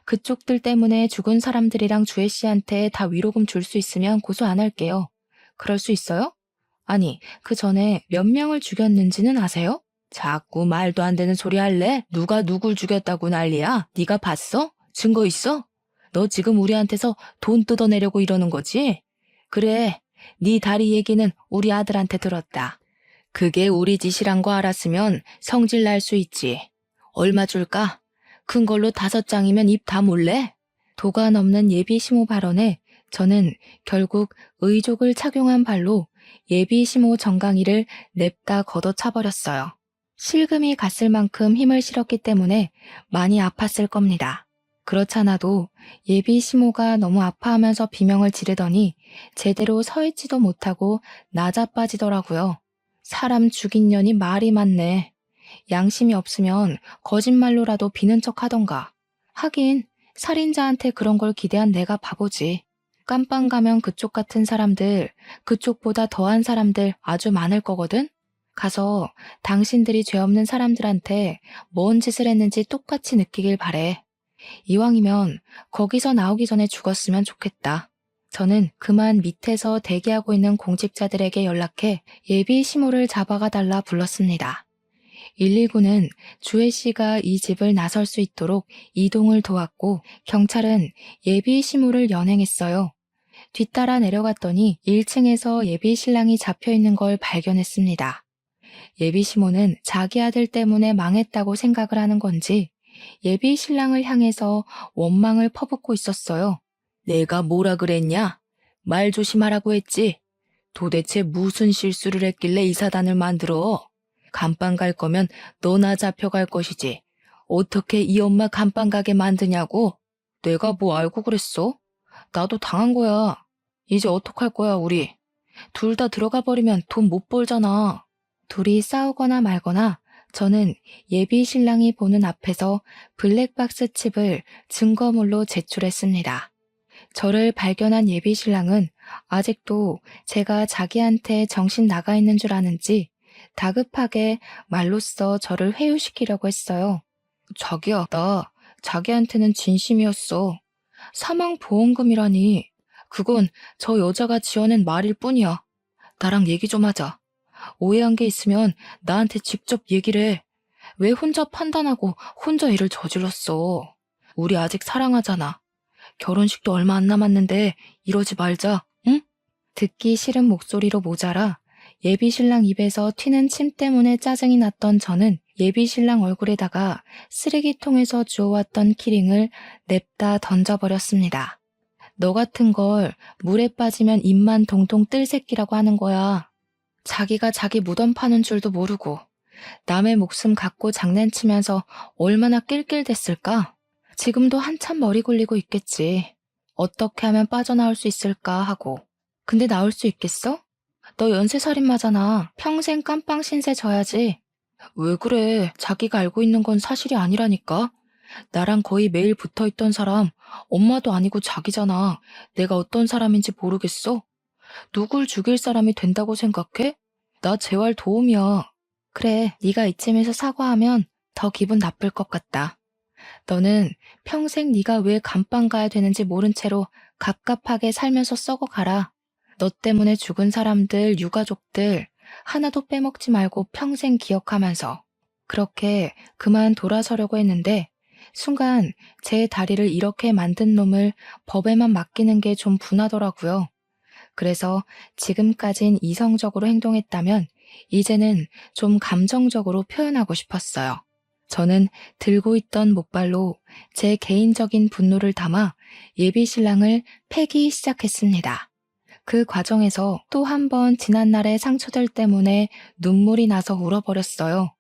그쪽들 때문에 죽은 사람들이랑 주혜 씨한테 다 위로금 줄 수 있으면 고소 안 할게요. 그럴 수 있어요? 아니, 그 전에 몇 명을 죽였는지는 아세요? 자꾸 말도 안 되는 소리 할래? 누가 누굴 죽였다고 난리야? 네가 봤어? 증거 있어? 너 지금 우리한테서 돈 뜯어내려고 이러는 거지? 그래, 네 다리 얘기는 우리 아들한테 들었다. 그게 우리 짓이란 거 알았으면 성질 날 수 있지. 얼마 줄까? 큰 걸로 5장이면 입 다물래? 도가 넘는 예비 시모 발언에 저는 결국 의족을 착용한 발로 예비 시모 정강이를 냅다 걷어차버렸어요. 실금이 갔을 만큼 힘을 실었기 때문에 많이 아팠을 겁니다. 그렇잖아도 예비 시모가 너무 아파하면서 비명을 지르더니 제대로 서 있지도 못하고 나자빠지더라고요. 사람 죽인 년이 말이 많네. 양심이 없으면 거짓말로라도 비는 척 하던가. 하긴 살인자한테 그런 걸 기대한 내가 바보지. 깜빵 가면 그쪽 같은 사람들, 그쪽보다 더한 사람들 아주 많을 거거든? 가서 당신들이 죄 없는 사람들한테 뭔 짓을 했는지 똑같이 느끼길 바래. 이왕이면 거기서 나오기 전에 죽었으면 좋겠다. 저는 그만 밑에서 대기하고 있는 공직자들에게 연락해 예비 시모를 잡아가 달라 불렀습니다. 119는 주혜 씨가 이 집을 나설 수 있도록 이동을 도왔고 경찰은 예비 시모를 연행했어요. 뒤따라 내려갔더니 1층에서 예비 신랑이 잡혀있는 걸 발견했습니다. 예비 시모는 자기 아들 때문에 망했다고 생각을 하는 건지 예비 신랑을 향해서 원망을 퍼붓고 있었어요. 내가 뭐라 그랬냐? 말 조심하라고 했지. 도대체 무슨 실수를 했길래 이 사단을 만들어? 감방 갈 거면 너나 잡혀갈 것이지. 어떻게 이 엄마 감방 가게 만드냐고? 내가 뭐 알고 그랬어? 나도 당한 거야. 이제 어떡할 거야, 우리? 둘 다 들어가 버리면 돈 못 벌잖아. 둘이 싸우거나 말거나 저는 예비 신랑이 보는 앞에서 블랙박스 칩을 증거물로 제출했습니다. 저를 발견한 예비 신랑은 아직도 제가 자기한테 정신 나가 있는 줄 아는지 다급하게 말로써 저를 회유시키려고 했어요. 자기야, 나 자기한테는 진심이었어. 사망보험금이라니. 그건 저 여자가 지어낸 말일 뿐이야. 나랑 얘기 좀 하자. 오해한 게 있으면 나한테 직접 얘기를 해. 왜 혼자 판단하고 혼자 일을 저질렀어? 우리 아직 사랑하잖아. 결혼식도 얼마 안 남았는데 이러지 말자, 응? 듣기 싫은 목소리로 모자라 예비 신랑 입에서 튀는 침 때문에 짜증이 났던 저는 예비 신랑 얼굴에다가 쓰레기통에서 주워왔던 키링을 냅다 던져버렸습니다. 너 같은 걸 물에 빠지면 입만 동동 뜰 새끼라고 하는 거야. 자기가 자기 무덤 파는 줄도 모르고 남의 목숨 갖고 장난치면서 얼마나 낄낄댔을까? 지금도 한참 머리 굴리고 있겠지. 어떻게 하면 빠져나올 수 있을까 하고. 근데 나올 수 있겠어? 너 연쇄살인마잖아. 평생 깜빵 신세 져야지. 왜 그래? 자기가 알고 있는 건 사실이 아니라니까. 나랑 거의 매일 붙어있던 사람, 엄마도 아니고 자기잖아. 내가 어떤 사람인지 모르겠어? 누굴 죽일 사람이 된다고 생각해? 나 재활 도움이야. 그래, 네가 이쯤에서 사과하면 더 기분 나쁠 것 같다. 너는 평생 네가 왜 감방 가야 되는지 모른 채로 갑갑하게 살면서 썩어가라. 너 때문에 죽은 사람들, 유가족들 하나도 빼먹지 말고 평생 기억하면서. 그렇게 그만 돌아서려고 했는데 순간 제 다리를 이렇게 만든 놈을 법에만 맡기는 게 좀 분하더라고요. 그래서 지금까진 이성적으로 행동했다면 이제는 좀 감정적으로 표현하고 싶었어요. 저는 들고 있던 목발로 제 개인적인 분노를 담아 예비 신랑을 패기 시작했습니다. 그 과정에서 또 한 번 지난날의 상처들 때문에 눈물이 나서 울어버렸어요.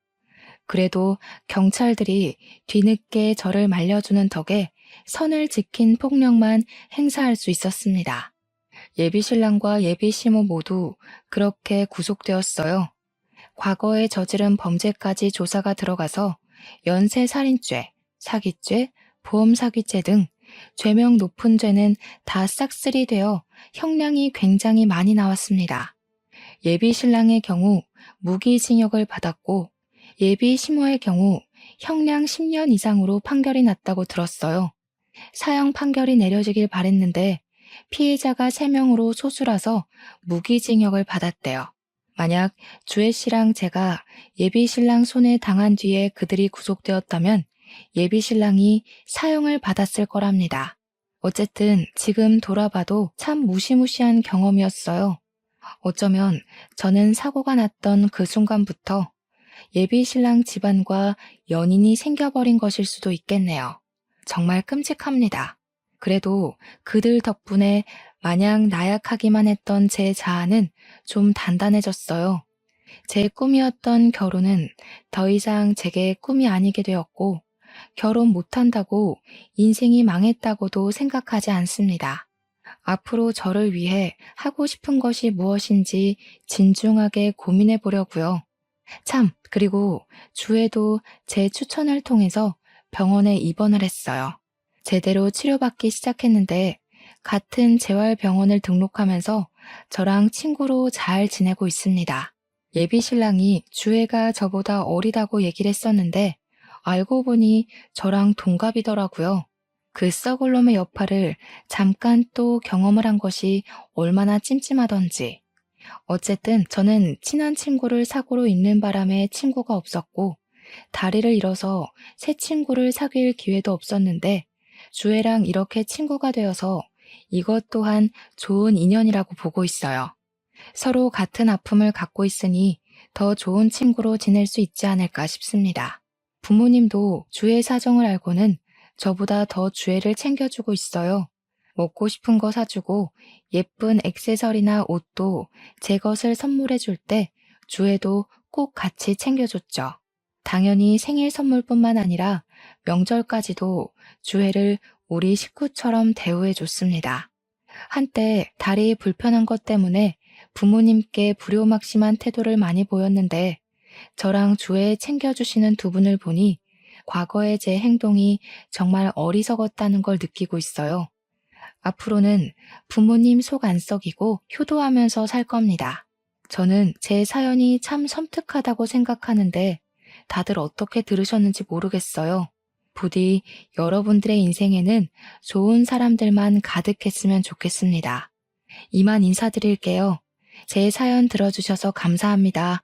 그래도 경찰들이 뒤늦게 저를 말려주는 덕에 선을 지킨 폭력만 행사할 수 있었습니다. 예비 신랑과 예비 시모 모두 그렇게 구속되었어요. 과거에 저지른 범죄까지 조사가 들어가서 연쇄살인죄, 사기죄, 보험사기죄 등 죄명 높은 죄는 다 싹쓸이 되어 형량이 굉장히 많이 나왔습니다. 예비 신랑의 경우 무기징역을 받았고 예비 시모의 경우 형량 10년 이상으로 판결이 났다고 들었어요. 사형 판결이 내려지길 바랬는데 피해자가 3명으로 소수라서 무기징역을 받았대요. 만약 주혜 씨랑 제가 예비 신랑 손에 당한 뒤에 그들이 구속되었다면 예비 신랑이 사형을 받았을 거랍니다. 어쨌든 지금 돌아봐도 참 무시무시한 경험이었어요. 어쩌면 저는 사고가 났던 그 순간부터 예비 신랑 집안과 연인이 생겨버린 것일 수도 있겠네요. 정말 끔찍합니다. 그래도 그들 덕분에 마냥 나약하기만 했던 제 자아는 좀 단단해졌어요. 제 꿈이었던 결혼은 더 이상 제게 꿈이 아니게 되었고 결혼 못한다고 인생이 망했다고도 생각하지 않습니다. 앞으로 저를 위해 하고 싶은 것이 무엇인지 진중하게 고민해 보려고요. 참, 그리고 주에도 제 추천을 통해서 병원에 입원을 했어요. 제대로 치료받기 시작했는데 같은 재활병원을 등록하면서 저랑 친구로 잘 지내고 있습니다. 예비 신랑이 주애가 저보다 어리다고 얘기를 했었는데 알고 보니 저랑 동갑이더라고요. 그 썩을 놈의 여파를 잠깐 또 경험을 한 것이 얼마나 찜찜하던지. 어쨌든 저는 친한 친구를 사고로 잃는 바람에 친구가 없었고 다리를 잃어서 새 친구를 사귈 기회도 없었는데 주애랑 이렇게 친구가 되어서 이것 또한 좋은 인연이라고 보고 있어요. 서로 같은 아픔을 갖고 있으니 더 좋은 친구로 지낼 수 있지 않을까 싶습니다. 부모님도 주애 사정을 알고는 저보다 더 주애를 챙겨주고 있어요. 먹고 싶은 거 사주고 예쁜 액세서리나 옷도 제 것을 선물해 줄 때 주애도 꼭 같이 챙겨줬죠. 당연히 생일 선물뿐만 아니라 명절까지도 주애를 우리 식구처럼 대우해 줬습니다. 한때 다리 불편한 것 때문에 부모님께 불효막심한 태도를 많이 보였는데 저랑 주애 챙겨주시는 두 분을 보니 과거의 제 행동이 정말 어리석었다는 걸 느끼고 있어요. 앞으로는 부모님 속 안 썩이고 효도하면서 살 겁니다. 저는 제 사연이 참 섬뜩하다고 생각하는데 다들 어떻게 들으셨는지 모르겠어요. 부디 여러분들의 인생에는 좋은 사람들만 가득했으면 좋겠습니다. 이만 인사드릴게요. 제 사연 들어주셔서 감사합니다.